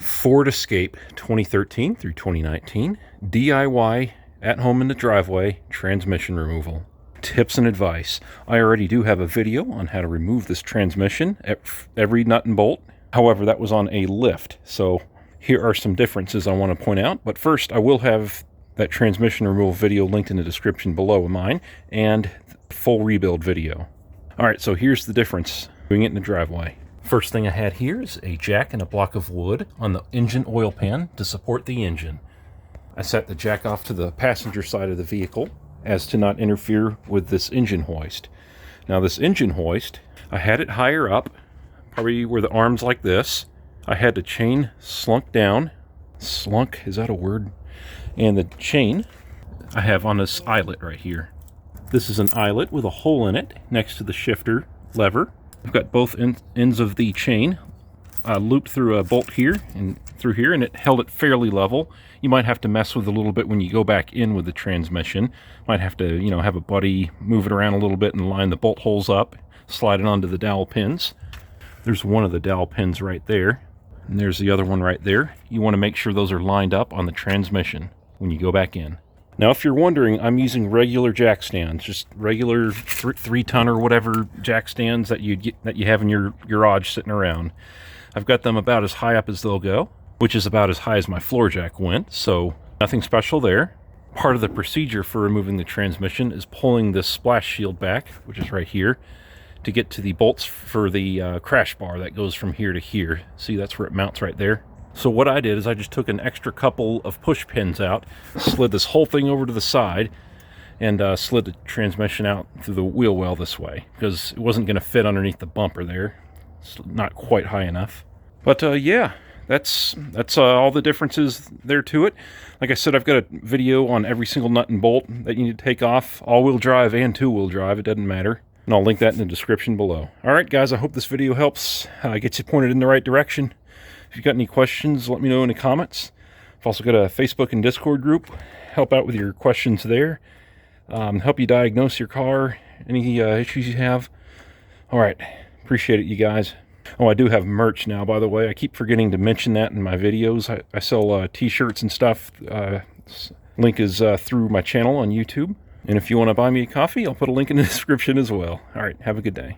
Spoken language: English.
Ford Escape 2013 through 2019, DIY at home in the driveway transmission removal. Tips and advice. I already do have a video on how to remove this transmission, every nut and bolt. However, that was on a lift, so here are some differences I want to point out. But first, I will have that transmission removal video linked in the description below of mine, and full rebuild video. Alright, so here's the difference doing it in the driveway. First thing I had here is a jack and a block of wood on the engine oil pan to support the engine. I set the jack off to the passenger side of the vehicle as to not interfere with this engine hoist. Now this engine hoist, I had it higher up, probably where the arm's like this. I had the chain slunk down. Slunk, is that a word? And the chain I have on this eyelet right here. This is an eyelet with a hole in it next to the shifter lever. I've got both ends of the chain looped through a bolt here and through here, and it held it fairly level. You might have to mess with it a little bit when you go back in with the transmission. Might have to, have a buddy move it around a little bit and line the bolt holes up, slide it onto the dowel pins. There's one of the dowel pins right there, and there's the other one right there. You want to make sure those are lined up on the transmission when you go back in. Now, if you're wondering, I'm using regular jack stands, just regular 3-ton or whatever jack stands that you have in your garage sitting around. I've got them about as high up as they'll go, which is about as high as my floor jack went, so nothing special there. Part of the procedure for removing the transmission is pulling this splash shield back, which is right here, to get to the bolts for the crash bar that goes from here to here. See, that's where it mounts right there. So what I did is I just took an extra couple of push pins out, slid this whole thing over to the side, and slid the transmission out through the wheel well this way, because it wasn't going to fit underneath the bumper there. It's not quite high enough. But yeah, that's all the differences there to it. Like I said, I've got a video on every single nut and bolt that you need to take off, all-wheel drive and two-wheel drive, it doesn't matter. And I'll link that in the description below. Alright guys, I hope this video helps get you pointed in the right direction. If you've got any questions, let me know in the comments. I've also got a Facebook and Discord group. Help out with your questions there. Help you diagnose your car, any issues you have. Alright, appreciate it, you guys. Oh, I do have merch now, by the way. I keep forgetting to mention that in my videos. I sell t-shirts and stuff. Link is through my channel on YouTube. And if you want to buy me a coffee, I'll put a link in the description as well. Alright, have a good day.